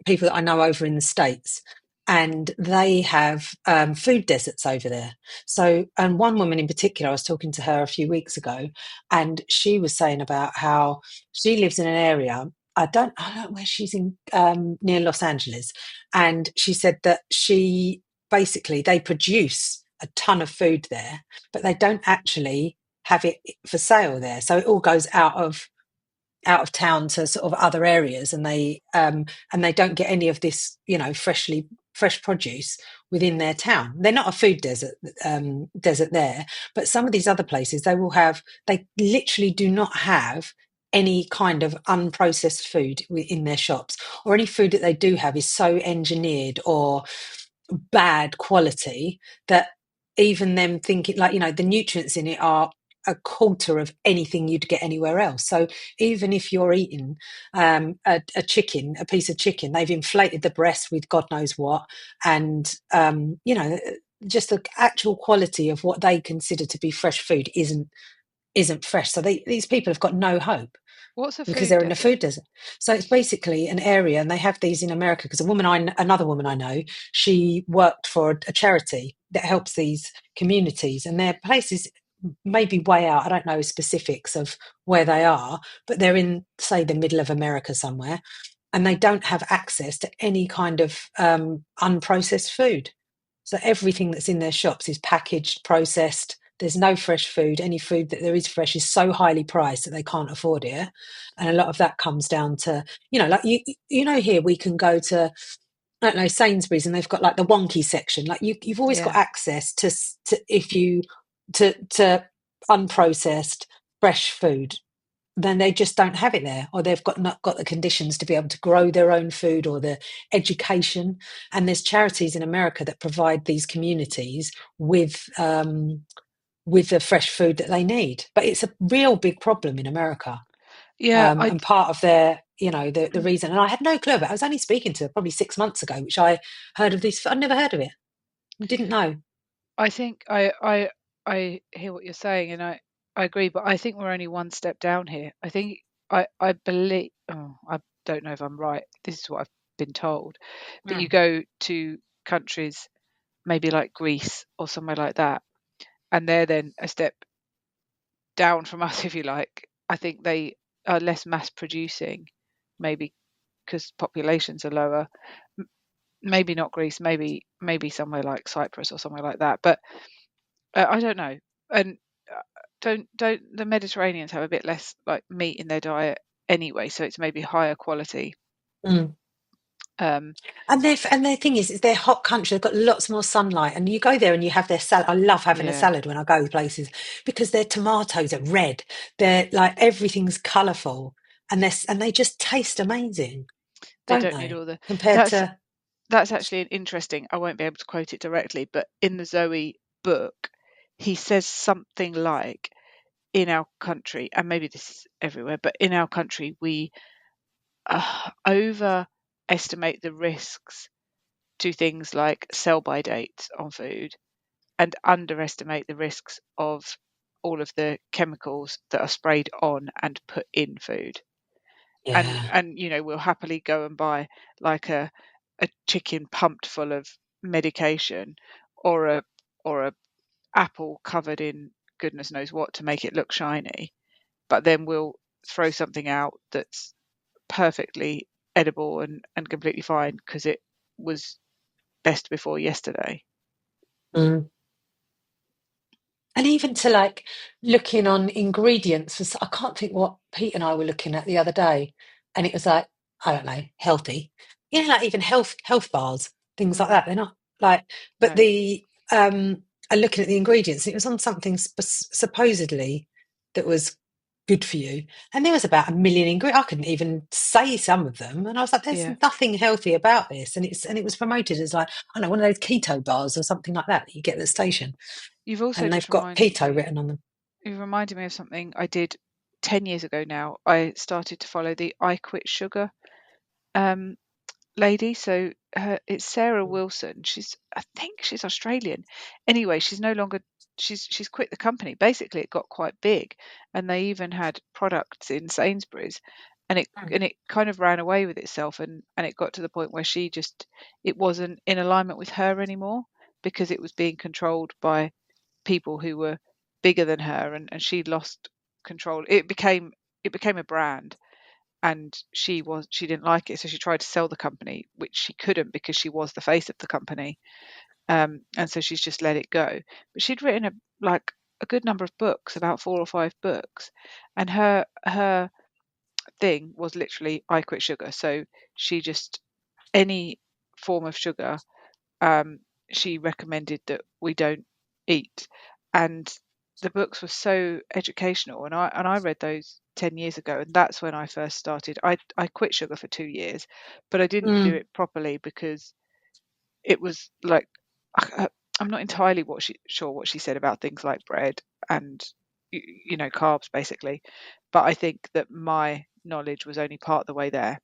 people that I know over in the States, and they have food deserts over there. So, and one woman in particular, I was talking to her a few weeks ago, and she was saying about how she lives in an area. I don't know where she's in, near Los Angeles. And she said that she basically, they produce a ton of food there, but they don't actually have it for sale there. So it all goes out of town to sort of other areas, and they don't get any of this, you know, fresh produce within their town. They're not a food desert there, but some of these other places they literally do not have any kind of unprocessed food in their shops, or any food that they do have is so engineered or bad quality that even them thinking, like, you know, the nutrients in it are a quarter of anything you'd get anywhere else. So even if you're eating a piece of chicken, they've inflated the breast with God knows what, and you know, just the actual quality of what they consider to be fresh food isn't fresh. So these people have got no hope What's a because food they're in a desert? food desert. So it's basically an area, and they have these in America. Because another woman I know, she worked for a charity that helps these communities, and their places maybe way out. I don't know specifics of where they are, but they're in, say, the middle of America somewhere, and they don't have access to any kind of unprocessed food. So everything that's in their shops is packaged, processed. There's no fresh food. Any food that there is fresh is so highly priced that they can't afford it. And a lot of that comes down to, you know, like you know, here we can go to, I don't know, Sainsbury's, and they've got like the wonky section. Like you've always got Yeah, access to if you to unprocessed fresh food, then they just don't have it there, or they've not got the conditions to be able to grow their own food or the education. And there's charities in America that provide these communities with the fresh food that they need. But it's a real big problem in America, yeah. and part of their, you know, the reason. And I had no clue about it. I was only speaking to her probably 6 months ago, which I heard of this. I'd never heard of it. I didn't know. I think I hear what you're saying, and I agree. But I think we're only one step down here. I think I believe. Oh, I don't know if I'm right. This is what I've been told. But you Mm. go to countries maybe like Greece or somewhere like that, and they're then a step down from us, if you like. I think they are less mass producing, maybe because populations are lower. Maybe not Greece, maybe somewhere like Cyprus or somewhere like that. But I don't know. And don't the Mediterraneans have a bit less like meat in their diet anyway, so it's maybe higher quality. Mm. Um, And their thing is they're hot country. They've got lots more sunlight, and you go there and you have their salad. I love having a yeah, salad when I go places because their tomatoes are red. They're like everything's colourful, and they just taste amazing, they don't don't need they? all the. Compared That's to, that's actually an interesting. I won't be able to quote it directly, but in the Zoe book, he says something like, "In our country, and maybe this is everywhere, but in our country, we overestimate the risks to things like sell-by dates on food, and underestimate the risks of all of the chemicals that are sprayed on and put in food." Yeah. And we'll happily go and buy like a chicken pumped full of medication, or a apple covered in goodness knows what to make it look shiny, but then we'll throw something out that's perfectly edible and completely fine because it was best before yesterday. Mm. And even to like looking on ingredients, I can't think what Pete and I were looking at the other day, and it was like, I don't know, healthy. Like even health bars, things like Mm, that. They're not like, but no. and looking at the ingredients, it was on something supposedly that was good for you, and there was about 1 million ingredients. I couldn't even say some of them, and I was like, "There's Yeah. nothing healthy about this." And it was promoted as like, I don't know, one of those keto bars or something like that you get at the station, You've also and they've just got reminded keto me. written on them. You reminded me of something I did 10 years ago now. I started to follow the I Quit Sugar um, lady. So it's Sarah Wilson. I think she's Australian. Anyway, she's no longer. She's quit the company. Basically, it got quite big, and they even had products in Sainsbury's, and it kind of ran away with itself, and it got to the point where it wasn't in alignment with her anymore, because it was being controlled by people who were bigger than her, and she lost control. It became a brand, and she didn't like it, so she tried to sell the company, which she couldn't because she was the face of the company. And so she's just let it go. But she'd written a good number of books, about 4 or 5 books, and her thing was literally I quit sugar. So she just any form of sugar, um, she recommended that we don't eat. And the books were so educational, and I read those 10 years ago, and that's when I first started. I quit sugar for 2 years, but I didn't do Mm, it properly because it was like, I'm not entirely sure what she said about things like bread and carbs, basically, but I think that my knowledge was only part of the way there.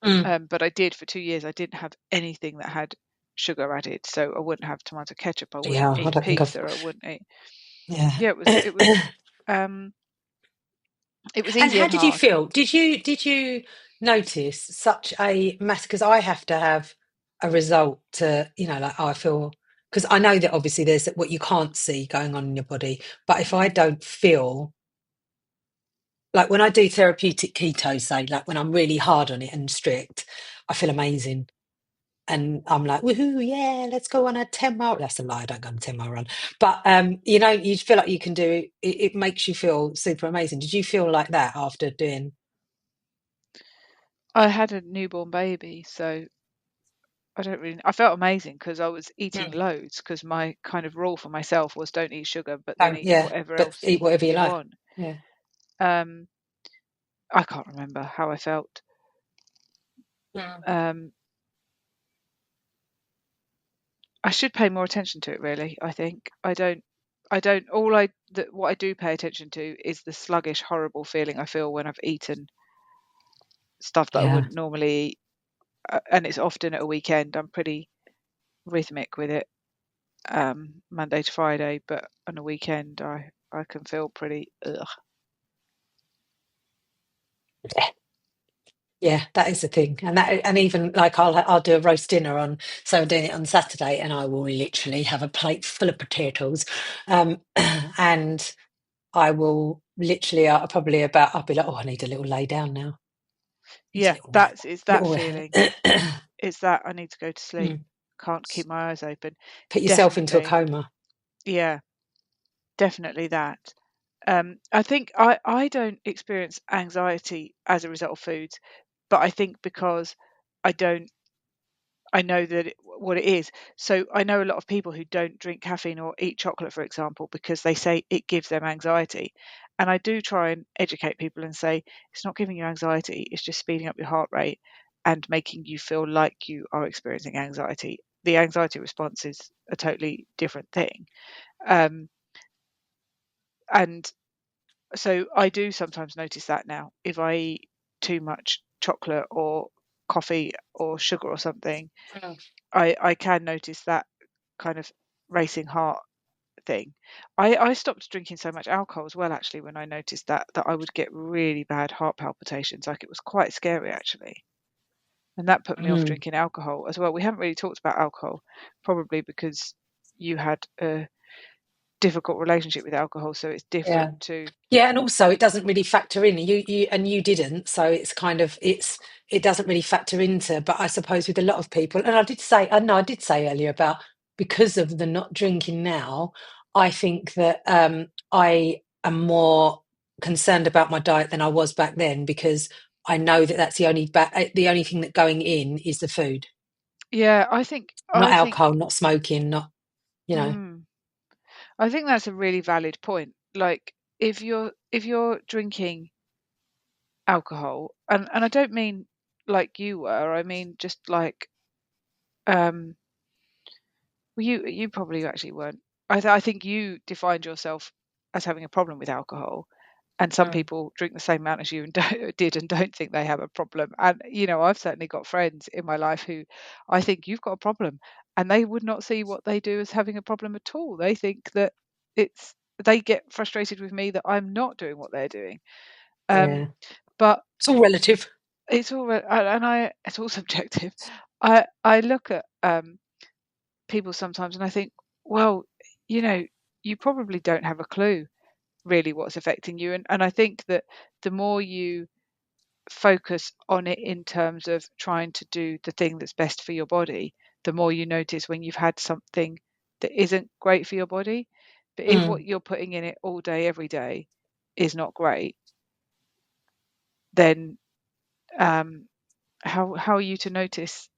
mm. But I did for 2 years. I didn't have anything that had sugar added, so I wouldn't have tomato ketchup. I wouldn't Yeah, I eat don't think I've. pizza. I wouldn't eat. Yeah. Yeah, um, it was And easy how and did you hard. feel? Did you notice such a mass? Because I have to have a result to, like, oh, I feel, because I know that obviously there's what you can't see going on in your body, but if I Mm. don't feel like when I do therapeutic keto, say, like when I'm really hard on it and strict, I feel amazing. And I'm like, woohoo, yeah, let's go on a 10 mile. That's a lie, I don't go on a 10 mile run. But you feel like you can do it. It makes you feel super amazing. Did you feel like that after doing? I had a newborn baby, so I felt amazing because I was eating Mm. loads, because my kind of rule for myself was don't eat sugar, but then Don't, eat yeah, whatever but else eat whatever you you like. want. Yeah. Um, I can't remember how I felt. Mm. Um, I should pay more attention to it, really. I think I don't. What I do pay attention to is the sluggish, horrible feeling I feel when I've eaten stuff that I Yeah. wouldn't normally eat, and it's often at a weekend. I'm pretty rhythmic with it, Monday to Friday, but on a weekend I can feel pretty ugh. Yeah. Yeah, that is the thing. And even like I'll do a roast dinner on, so I'm doing it on Saturday, and I will literally have a plate full of potatoes. And I will literally, probably I'll be like, oh, I need a little lay down now. Need a Yeah, little nap. it's that Little, feeling. It's that I need to go to sleep. Mm. Can't keep my eyes open. Put yourself into a Definitely, coma. yeah, definitely that. I think I don't experience anxiety as a result of foods, but I think because I don't I know what it is. So I know a lot of people who don't drink caffeine or eat chocolate, for example, because they say it gives them anxiety. And I do try and educate people and say it's not giving you anxiety, it's just speeding up your heart rate. and making you feel like you are experiencing anxiety. The anxiety response is a totally different thing. And so I do sometimes notice that now. If I eat too much chocolate or coffee or sugar or something, I can notice that kind of racing heart thing. I stopped drinking so much alcohol as well, actually, when I noticed that I would get really bad heart palpitations. Like, it was quite scary, actually. And that put me off drinking alcohol as well. We haven't really talked about alcohol, probably because you had a difficult relationship with alcohol, so it's Yeah. different to. Yeah, and also it doesn't really factor in. You didn't, so it's kind of it doesn't really factor into. But I suppose with a lot of people, and I did say earlier about because of the not drinking now, I think that I am more concerned about my diet than I was back then because I know that that's the only thing that going in is the food, Yeah, not I think alcohol, not smoking, not you know. mm, I think that's a really valid point. Like, if you're drinking alcohol, and I don't mean like you were, I mean just like, um well, you probably actually weren't. I think you defined yourself as having a problem with alcohol, and some Mm. people drink the same amount as you and don't think they have a problem. And I've certainly got friends in my life who I think you've got a problem, and they would not see what they do as having a problem at all. They think that it's they get frustrated with me that I'm not doing what they're doing. Yeah, But it's all relative. it's all it's all subjective. I look at people sometimes and I think, well, you know, you probably don't have a clue really what's affecting you. And I think that the more you focus on it in terms of trying to do the thing that's best for your body, the more you notice when you've had something that isn't great for your body. But if what Mm. you're putting in it all day, every day is not great, then um, how are you to notice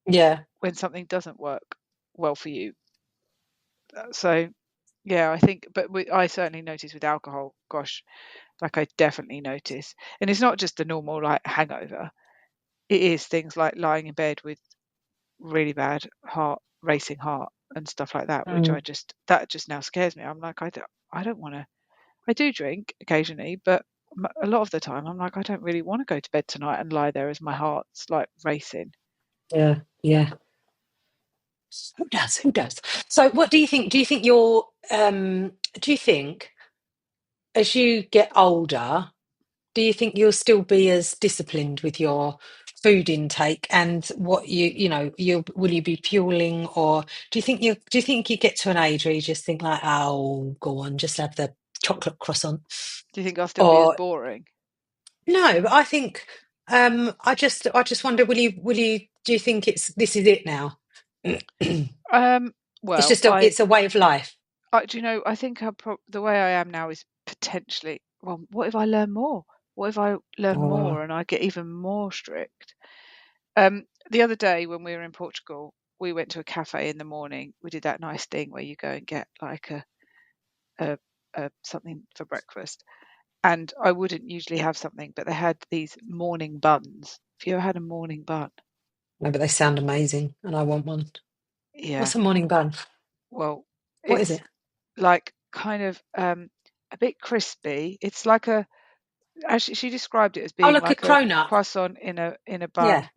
Yeah. when something doesn't work well for you? So yeah, I think, but I certainly notice with alcohol, gosh, like I definitely notice. And it's not just the normal like hangover. It is things like lying in bed with really bad racing heart and stuff like that, which Mm. that just now scares me. I'm like, I don't want to. I do drink occasionally, but a lot of the time I'm like, I don't really want to go to bed tonight and lie there as my heart's like racing. Yeah, yeah. Who does? Who does? So, what do you think? Do you think as you get older, do you think you'll still be as disciplined with your food intake and what you will you be fueling, or do you think you get to an age where you just think like, oh, go on, just have the chocolate croissant, Do you think I'll still be as or boring? no? But I think I just wonder, do you think this is it now? Um, It's well, just it's a way of life. do you know, I think the way I am now is potentially, well, what if I learn more? What if I learn Oh, more and I get even more strict? The other day when we were in Portugal, we went to a cafe in the morning. We did that nice thing where you go and get like a, something for breakfast. And I wouldn't usually have something, but they had these morning buns. Have you ever had a morning bun? no, but they sound amazing, and I want one. Yeah. What's a morning bun? Well, What is it's it? like kind of a bit crispy. It's like a Actually, she described it as Oh, being like a like a cronut. croissant in a Yeah. bun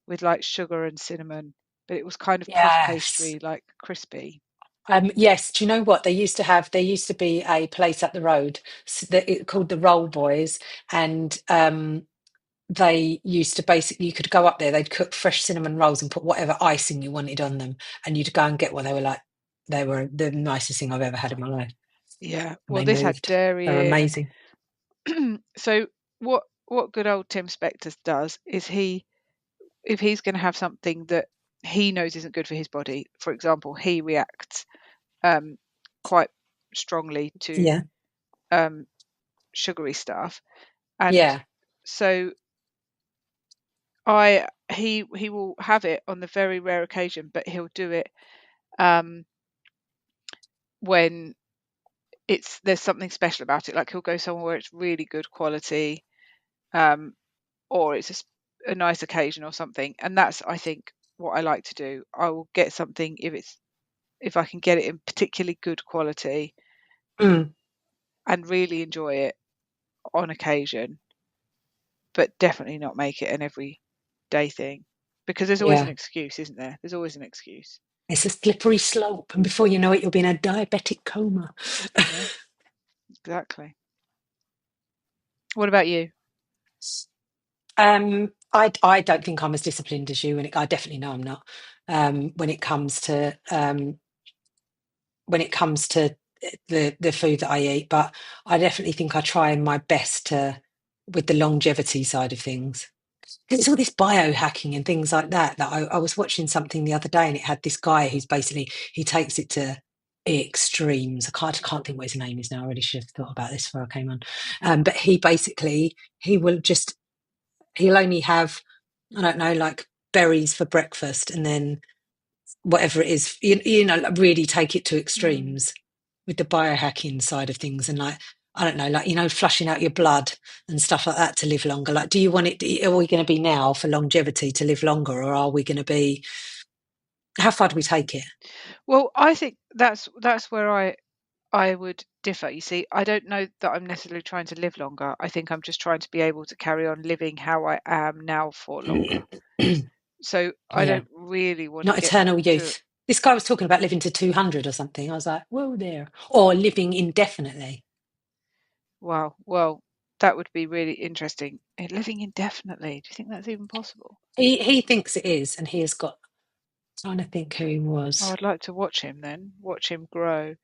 with like sugar and cinnamon, but it was kind of puff Yes. pastry, like crispy. Yes. Do you know what they used to have? There used to be a place up the road called the Roll Boys, and they used to basically you could go up there. They'd cook fresh cinnamon rolls and put whatever icing you wanted on them, and you'd go and get one. They were the nicest thing I've ever had in my life. Yeah. And Well, they this had moved. They're dairy in, amazing. and so what good old Tim Spector does is if he's going to have something that he knows isn't good for his body, for example, he reacts um, quite strongly to Yeah. um, sugary stuff, and Yeah. so he will have it on the very rare occasion, but he'll do it um, when there's something special about it. Like, he'll go somewhere where it's really good quality, um, or it's a nice occasion or something, and that's, I think, what I like to do. I will get something if I can get it in particularly good quality and really enjoy it on occasion, but definitely not make it an everyday thing, because there's always an excuse, isn't there? There's always an excuse. It's a slippery slope, and before you know it, you'll be in a diabetic coma. Yeah, exactly. What about you? I don't think I'm as disciplined as you, and I definitely know I'm not. When it comes to the food that I eat, but I definitely think I try my best with the longevity side of things. It's all this biohacking and things like that. I was watching something the other day, and it had this guy who's basically he takes it to extremes. I can't think what his name is now. I really should have thought about this before I came on. But he'll only have, I don't know, like berries for breakfast, and then whatever it is, like really take it to extremes with the biohacking side of things, and like, I don't know, like, flushing out your blood and stuff like that to live longer. Like, do you want it? Are we going to be now for longevity to live longer, or are we going to be? How far do we take it? Well, I think that's where I would differ. You see, I don't know that I'm necessarily trying to live longer. I think I'm just trying to be able to carry on living how I am now for longer. So I Yeah, don't really want not to get eternal to. youth. This guy was talking about living to 200 or something. I was like, whoa there. Or living indefinitely. Wow. Well, that would be really interesting. Living indefinitely. Do you think that's even possible? He thinks it is, and he has got. Trying to think who he Oh, was. I'd like to watch him then. Watch him grow.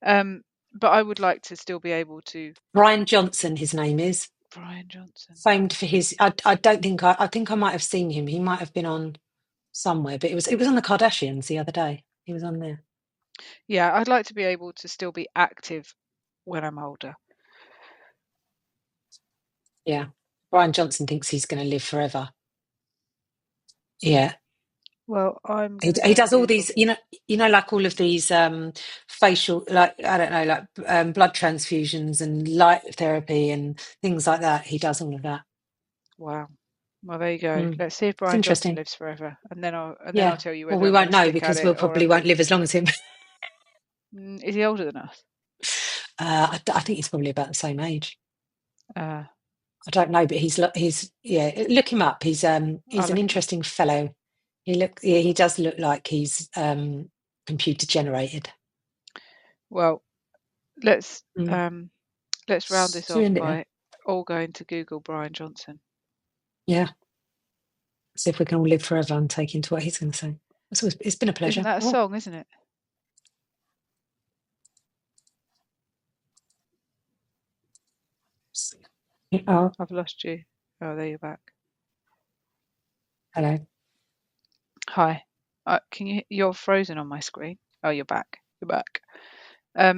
But I would like to still be able to. Brian Johnson, his name is. Brian Johnson. Famed for his. I don't think I think I might have seen him. He might have been on somewhere, but it was on the Kardashians the other day. He was on there. Yeah, I'd like to be able to still be active when I'm older. Yeah, Brian Johnson thinks he's going to live forever. Yeah, Well, I'm he going to go he and does all Google. these. Like all of these facial, like, I don't know, like blood transfusions and light therapy and things like that. He does all of that. Wow. Well, there you go. Let's see if It's Brian Johnson interesting. lives forever, and then I'll Yeah. tell you Well, whether we I'm going won't to know stick at because we'll it or probably I'm won't going live as long as him. to. Is he older than us? I think he's probably about the same age. Uh, I don't know, but he's yeah. Look him up. He's an I'll look him up. interesting fellow. He does look like he's computer generated. Well, let's round this So we off end it there. by all going to Google Brian Johnson. Yeah. See if we can all live forever and take into what he's going to say. It's been a pleasure. Isn't that a song, isn't it? Oh, I've lost you. Oh, there you're back. hello. Hi. You're frozen on my screen. Oh, you're back. You're back.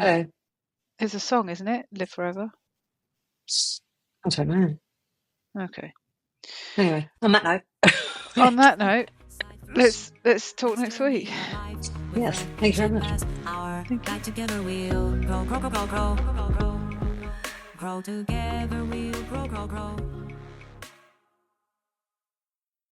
Hello. It's a song, isn't it? Live Forever. I don't know. Okay. Anyway, on that note. On that note, let's talk next week. Yes. Thank you very much. Thank you. Together we'll grow, grow, grow, grow, grow, grow, grow. Grow together we'll grow, grow, grow.